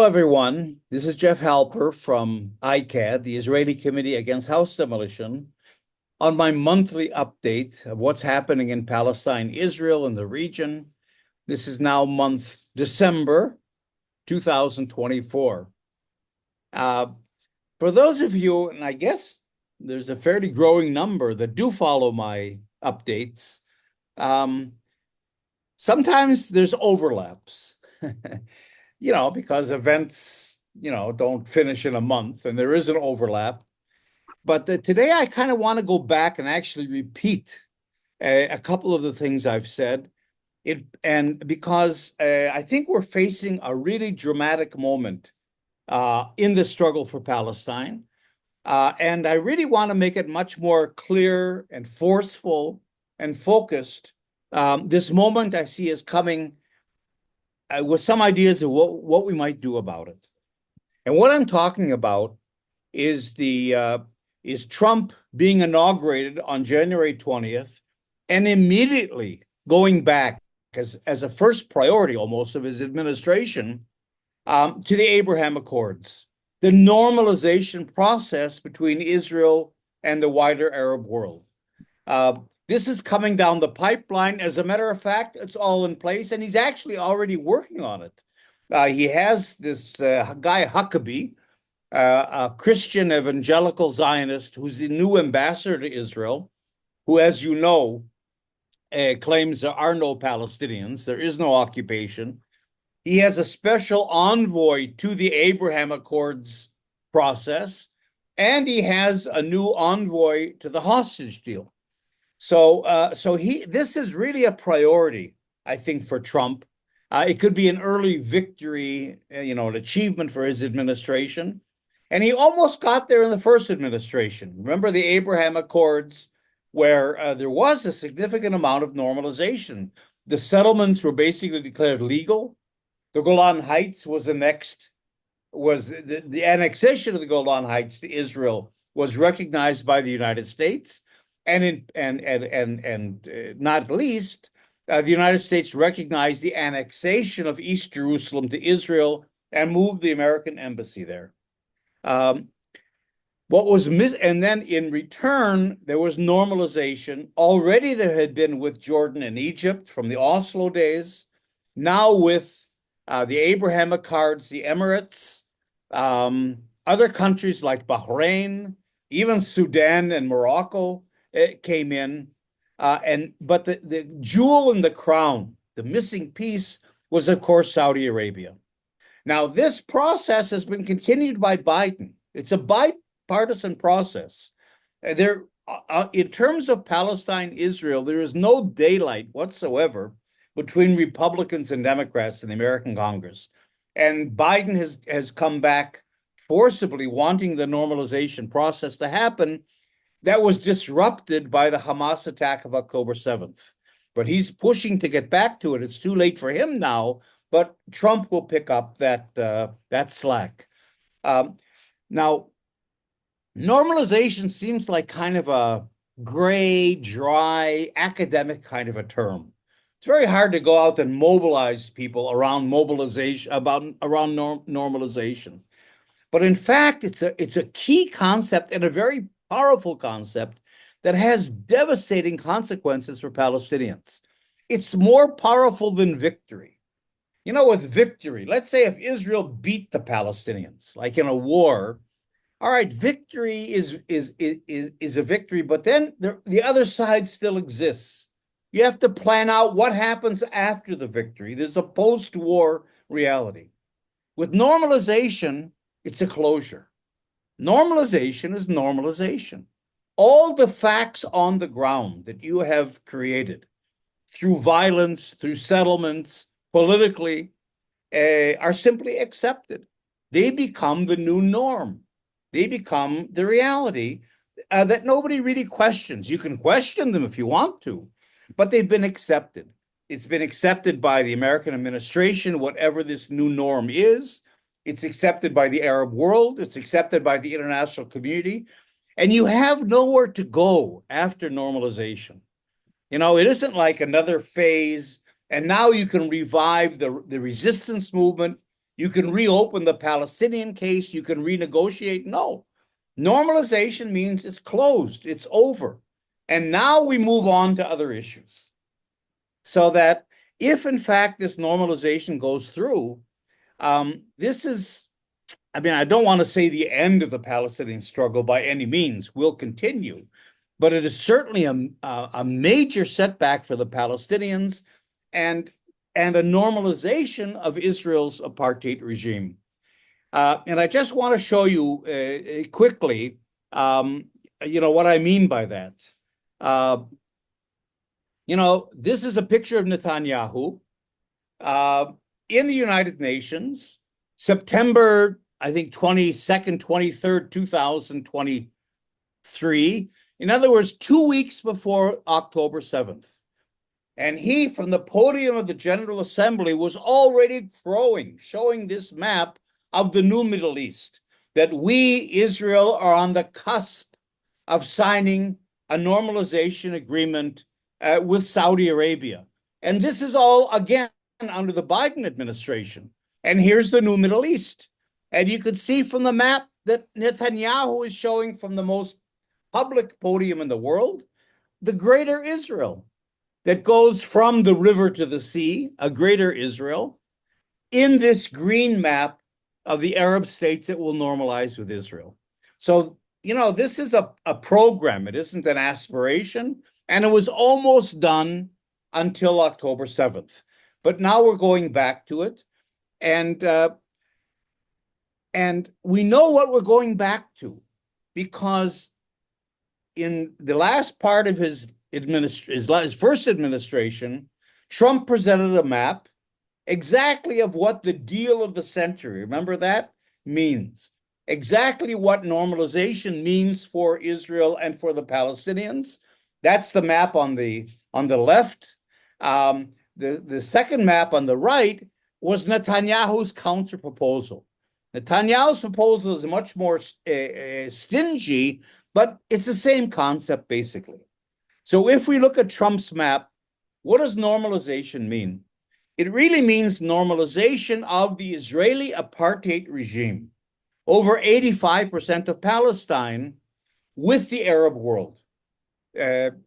Hello, everyone. This is Jeff Halper from ICAHD, the Israeli Committee Against House Demolition, on my monthly update of what's happening in Palestine, Israel, and the region. This is now month December 2024. For those of you, and I guess there's a fairly growing number that do follow my updates, sometimes there's overlaps. Because events, don't finish in a month and there is an overlap. But today I kind of want to go back and actually repeat a couple of the things I've said. Because I think we're facing a really dramatic moment in the struggle for Palestine. And I really want to make it much more clear and forceful and focused. This moment I see is coming with some ideas of what we might do about it. And what I'm talking about is Trump being inaugurated on January 20th and immediately going back as a first priority almost of his administration to the Abraham Accords, the normalization process between Israel and the wider Arab world. This is coming down the pipeline. As a matter of fact, it's all in place, and he's actually already working on it. He has this guy, Huckabee, a Christian evangelical Zionist who's the new ambassador to Israel, who, as you know, claims there are no Palestinians, there is no occupation. He has a special envoy to the Abraham Accords process, and he has a new envoy to the hostage deal. So this is really a priority, I think, for Trump. It could be an early victory, an achievement for his administration. And he almost got there in the first administration. Remember the Abraham Accords, where there was a significant amount of normalization. The settlements were basically declared legal. The Golan Heights was the annexation of the Golan Heights to Israel was recognized by the United States. And not least, the United States recognized the annexation of East Jerusalem to Israel and moved the American embassy there. And then in return, there was normalization. Already there had been with Jordan and Egypt from the Oslo days. Now with the Abraham Accords, the Emirates, other countries like Bahrain, even Sudan and Morocco, it came in, but the jewel in the crown, the missing piece, was of course Saudi Arabia. Now this process has been continued by Biden. It's a bipartisan process. There, in terms of Palestine, Israel, there is no daylight whatsoever between Republicans and Democrats in the American Congress, and Biden has come back forcibly wanting the normalization process to happen. That was disrupted by the Hamas attack of October 7th. But he's pushing to get back to it. It's too late for him now, but Trump will pick up that slack. Now, normalization seems like kind of a gray, dry, academic kind of a term. It's very hard to go out and mobilize people around normalization. But in fact, it's a key concept and a very powerful concept that has devastating consequences for Palestinians. It's more powerful than victory. With victory, let's say if Israel beat the Palestinians, like in a war, all right, victory is a victory, but then the other side still exists. You have to plan out what happens after the victory. There's a post-war reality. With normalization, it's a closure. Normalization is normalization. All the facts on the ground that you have created through violence, through settlements, politically, are simply accepted. They become the new norm. They become the reality that nobody really questions. You can question them if you want to, but they've been accepted. It's been accepted by the American administration, whatever this new norm is. It's accepted by the Arab world. It's accepted by the international community. And you have nowhere to go after normalization. It isn't like another phase, and now you can revive the resistance movement. You can reopen the Palestinian case. You can renegotiate. No. Normalization means it's closed. It's over. And now we move on to other issues. So that if, in fact, this normalization goes through, this is, I mean, I don't want to say the end of the Palestinian struggle by any means. Will continue. But it is certainly a major setback for the Palestinians and a normalization of Israel's apartheid regime. And I just want to show you quickly, what I mean by that. This is a picture of Netanyahu in the United Nations, September, I think, 22nd, 23rd, 2023. In other words, 2 weeks before October 7th. And he, from the podium of the General Assembly, was already showing this map of the new Middle East, that we, Israel, are on the cusp of signing a normalization agreement with Saudi Arabia. And this is all, again, under the Biden administration. And here's the new Middle East. And you can see from the map that Netanyahu is showing from the most public podium in the world, the greater Israel that goes from the river to the sea, a greater Israel, in this green map of the Arab states that will normalize with Israel. So, this is a program. It isn't an aspiration. And it was almost done until October 7th. But now we're going back to it. And we know what we're going back to, because in the last part of his first administration, Trump presented a map exactly of what the deal of the century, remember that, means. Exactly what normalization means for Israel and for the Palestinians. That's the map on the left. The second map on the right was Netanyahu's counter proposal. Netanyahu's proposal is much more stingy, but it's the same concept, basically. So if we look at Trump's map, what does normalization mean? It really means normalization of the Israeli apartheid regime over 85% of Palestine with the Arab world. And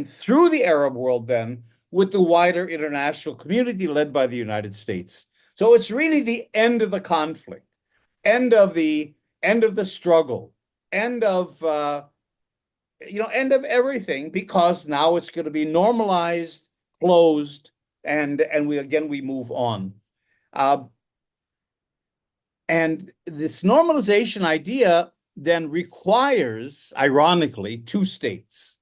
through the Arab world, then, with the wider international community led by the United States. So it's really the end of the conflict, end of the struggle, end of everything, because now it's going to be normalized, closed, and we move on. And this normalization idea then requires, ironically, two states.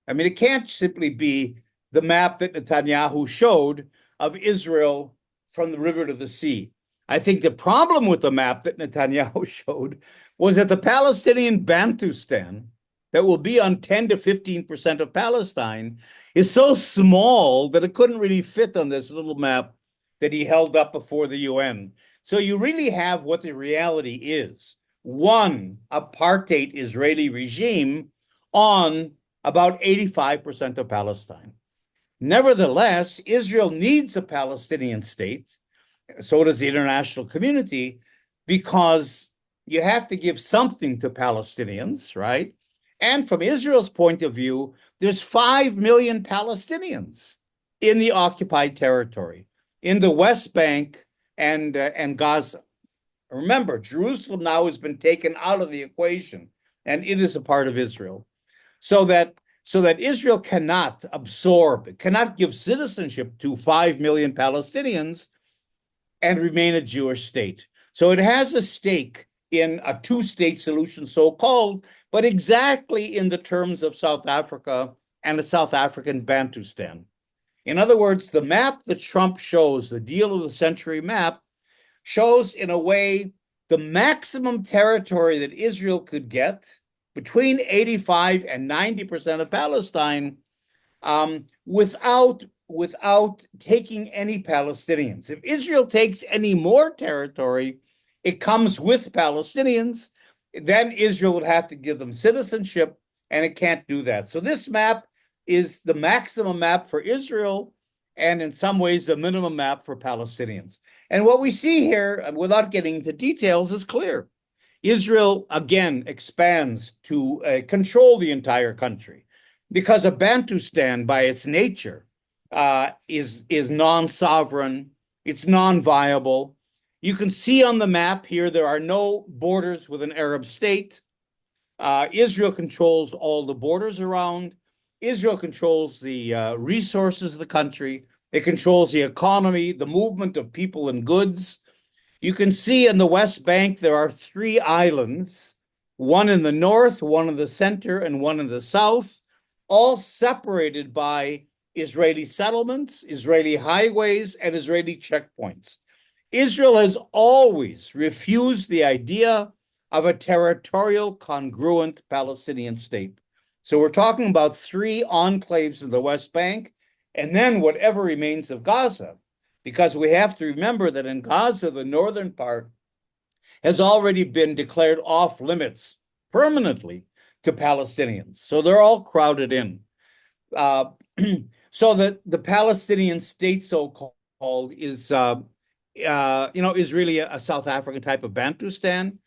I mean, it can't simply be the map that Netanyahu showed of Israel from the river to the sea. I think the problem with the map that Netanyahu showed was that the Palestinian Bantustan, that will be on 10 to 15% of Palestine, is so small that it couldn't really fit on this little map that he held up before the UN. So you really have what the reality is. One apartheid Israeli regime on about 85% of Palestine. Nevertheless, Israel needs a Palestinian state. So does the international community, because you have to give something to Palestinians, right? And from Israel's point of view, there's 5 million Palestinians in the occupied territory, in the West Bank and Gaza. Remember, Jerusalem now has been taken out of the equation, and it is a part of Israel. So that Israel cannot give citizenship to 5 million Palestinians and remain a Jewish state. So it has a stake in a two-state solution, so-called, but exactly in the terms of South Africa and the South African Bantustan. In other words, the map that Trump shows, the deal of the century map, shows in a way the maximum territory that Israel could get, between 85 and 90% of Palestine, without taking any Palestinians. If Israel takes any more territory, it comes with Palestinians. Then Israel would have to give them citizenship, and it can't do that. So this map is the maximum map for Israel, and in some ways the minimum map for Palestinians. And what we see here, without getting into details, is clear. Israel again expands to control the entire country because a Bantustan, by its nature, is non-sovereign. It's non-viable. You can see on the map here there are no borders with an Arab state. Israel controls all the borders around. Israel controls the resources of the country. It controls the economy, the movement of people and goods. You can see in the West Bank there are 3 islands, one in the north, one in the center, and one in the south, all separated by Israeli settlements, Israeli highways, and Israeli checkpoints. Israel has always refused the idea of a territorial congruent Palestinian state. So we're talking about 3 enclaves in the West Bank, and then whatever remains of Gaza, because we have to remember that in Gaza, the northern part has already been declared off limits permanently to Palestinians. So they're all crowded in. So that the Palestinian state, so-called, is is really a South African type of Bantustan.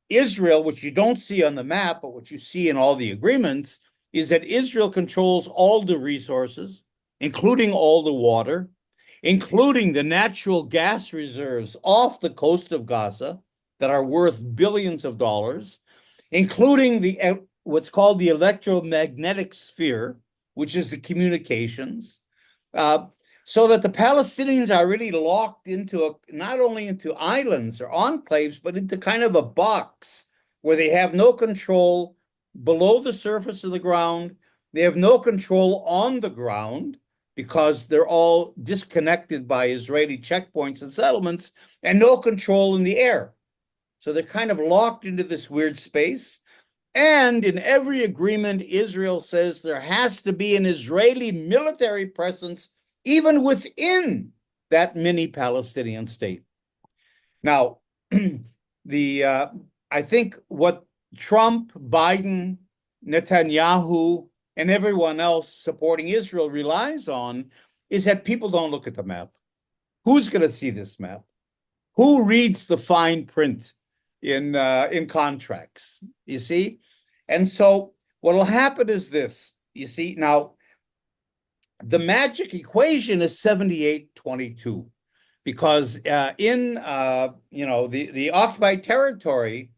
Israel, which you don't see on the map, but what you see in all the agreements, is that Israel controls all the resources, including all the water, including the natural gas reserves off the coast of Gaza that are worth billions of dollars, including the what's called the electromagnetic sphere, which is the communications, so that the Palestinians are really locked into not only into islands or enclaves, but into kind of a box where they have no control below the surface of the ground. They have no control on the ground because they're all disconnected by Israeli checkpoints and settlements, and no control in the air. So they're kind of locked into this weird space. And in every agreement, Israel says there has to be an Israeli military presence even within that mini Palestinian state. Now, I think what Trump, Biden, Netanyahu, and everyone else supporting Israel relies on is that people don't look at the map. Who's going to see this map? Who reads the fine print in contracts? You see? And so what will happen is this. You see, now, the magic equation is 78-22, because in the occupied territory,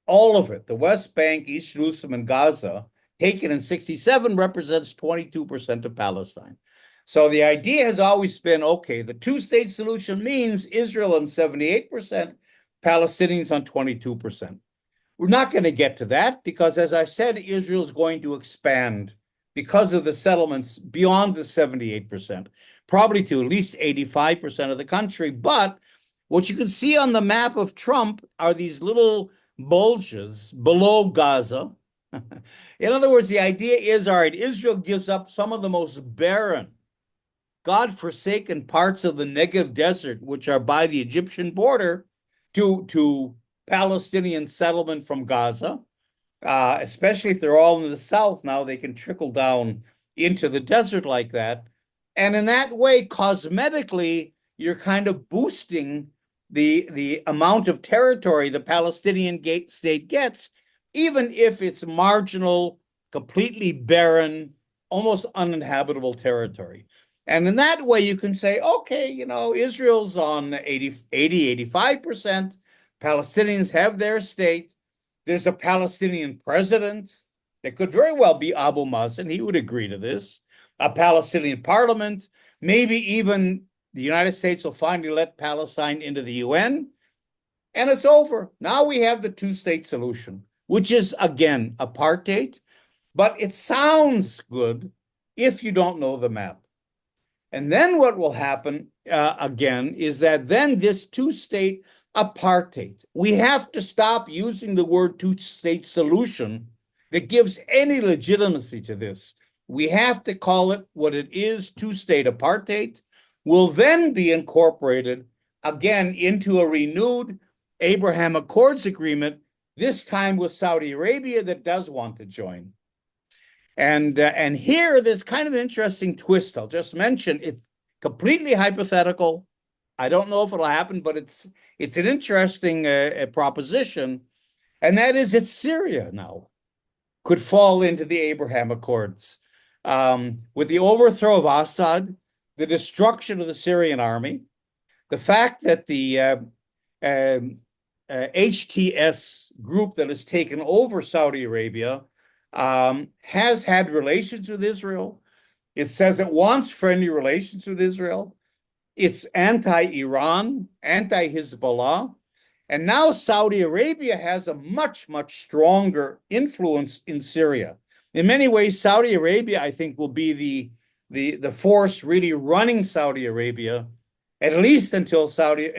all of it, the West Bank, East Jerusalem, and Gaza, taken in 67, represents 22% of Palestine. So the idea has always been, okay, the 2-state solution means Israel on 78%, Palestinians on 22%. We're not going to get to that because, as I said, Israel's going to expand because of the settlements beyond the 78%, probably to at least 85% of the country. But what you can see on the map of Trump are these little bulges below Gaza. In other words, the idea is, all right, Israel gives up some of the most barren, God-forsaken parts of the Negev Desert, which are by the Egyptian border, to Palestinian settlement from Gaza. Especially if they're all in the south, now they can trickle down into the desert like that. And in that way, cosmetically, you're kind of boosting the amount of territory the Palestinian state gets, even if it's marginal, completely barren, almost uninhabitable territory. And in that way, you can say, okay, Israel's on 85%. Palestinians have their state. There's a Palestinian president that could very well be Abu Mazen. He would agree to this. A Palestinian parliament. Maybe even the United States will finally let Palestine into the UN. And it's over. Now we have the 2-state solution, which is, again, apartheid. But it sounds good if you don't know the map. And then what will happen, again, is that then this 2-state apartheid. We have to stop using the word 2-state solution that gives any legitimacy to this. We have to call it what it is, 2-state apartheid. Will then be incorporated again into a renewed Abraham Accords agreement, this time with Saudi Arabia that does want to join. And here there's kind of an interesting twist. I'll just mention it completely hypothetical. I don't know if it'll happen, but it's an interesting proposition, and that is that Syria now could fall into the Abraham Accords. With the overthrow of Assad, the destruction of the Syrian army, the fact that the HTS group that has taken over Saudi Arabia has had relations with Israel. It says it wants friendly relations with Israel. It's anti-Iran, anti-Hezbollah. And now Saudi Arabia has a much, much stronger influence in Syria. In many ways, Saudi Arabia, I think, will be the force really running Saudi Arabia, at least until Syria,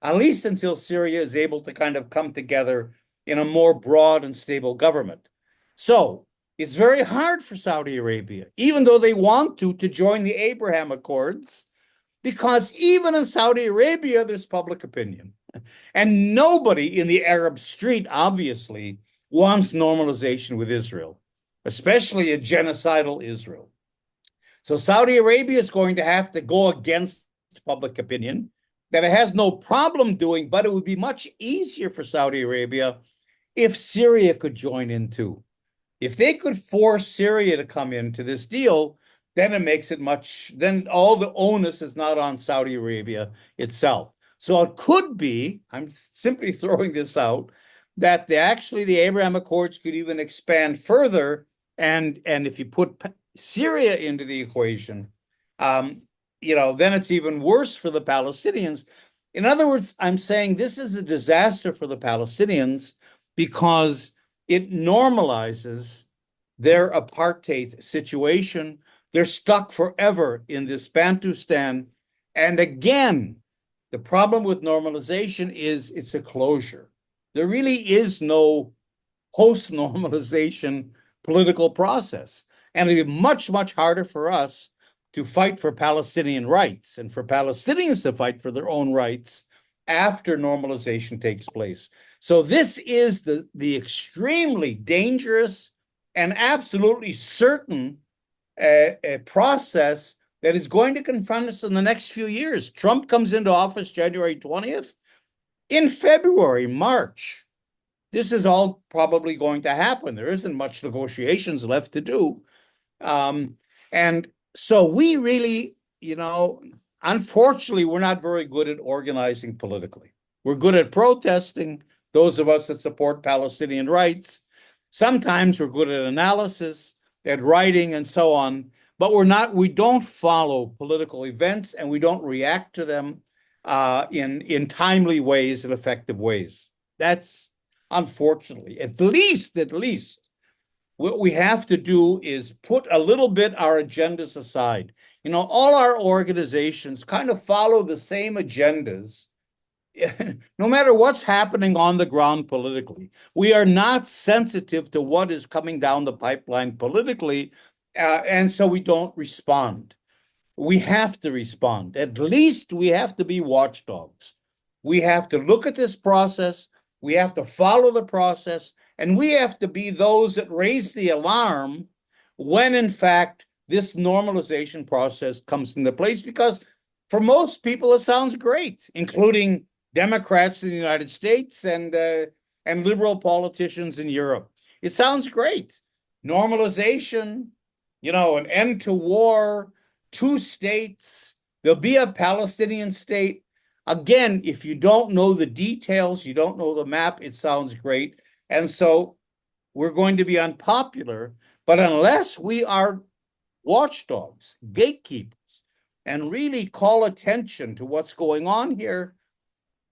at least until Syria is able to kind of come together in a more broad and stable government. So it's very hard for Saudi Arabia, even though they want to join the Abraham Accords, because even in Saudi Arabia, there's public opinion. And nobody in the Arab street, obviously, wants normalization with Israel, especially a genocidal Israel. So Saudi Arabia is going to have to go against public opinion that it has no problem doing, but it would be much easier for Saudi Arabia if Syria could join in too. If they could force Syria to come into this deal, then it makes it then all the onus is not on Saudi Arabia itself. So it could be, I'm simply throwing this out, that the Abraham Accords could even expand further. And if you put Syria into the equation, then it's even worse for the Palestinians. In other words, I'm saying this is a disaster for the Palestinians because it normalizes their apartheid situation. They're stuck forever in this Bantustan. And again, the problem with normalization is it's a closure. There really is no post-normalization political process. And it'd be much, much harder for us to fight for Palestinian rights and for Palestinians to fight for their own rights after normalization takes place. So this is the extremely dangerous and absolutely certain process that is going to confront us in the next few years. Trump comes into office January 20th. In February, March, this is all probably going to happen. There isn't much negotiations left to do. And so we really, unfortunately, we're not very good at organizing politically. We're good at protesting, those of us that support Palestinian rights. Sometimes we're good at analysis, at writing, and so on, but we don't follow political events and we don't react to them in timely ways and effective ways. That's unfortunately, at least, what we have to do is put a little bit our agendas aside. All our organizations kind of follow the same agendas, no matter what's happening on the ground politically. We are not sensitive to what is coming down the pipeline politically, and so we don't respond. We have to respond. At least we have to be watchdogs. We have to look at this process. We have to follow the process, and we have to be those that raise the alarm when, in fact, this normalization process comes into place, because for most people, it sounds great, including Democrats in the United States and liberal politicians in Europe. It sounds great. Normalization, an end to war, 2 states, there'll be a Palestinian state. Again, if you don't know the details, you don't know the map, it sounds great. And so we're going to be unpopular, but unless we are watchdogs, gatekeepers, and really call attention to what's going on here,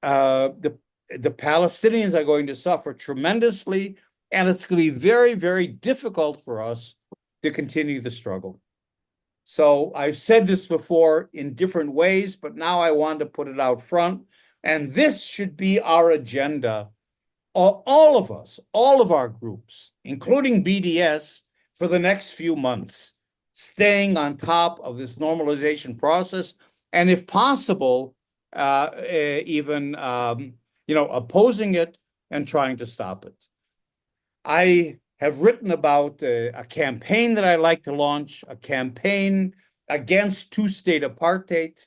the Palestinians are going to suffer tremendously, and it's going to be very, very difficult for us to continue the struggle. So I've said this before in different ways, but now I want to put it out front. And this should be our agenda, all of us, all of our groups, including BDS, for the next few months, staying on top of this normalization process, and if possible, even opposing it and trying to stop it. I have written about a campaign that I like to launch, a campaign against two-state apartheid.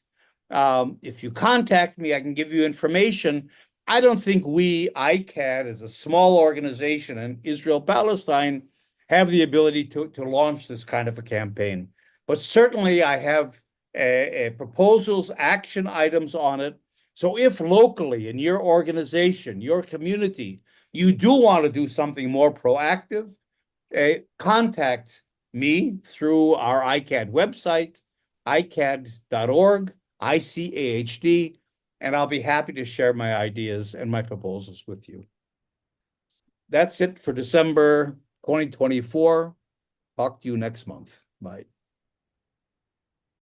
If you contact me, I can give you information. I don't think we, ICAHD, as a small organization in Israel, Palestine, have the ability to launch this kind of a campaign. But certainly I have proposals, action items on it. So if locally in your organization, your community, you do want to do something more proactive, contact me through our ICAHD website, ICAHD.org, ICAHD, and I'll be happy to share my ideas and my proposals with you. That's it for December 2024. Talk to you next month. Bye.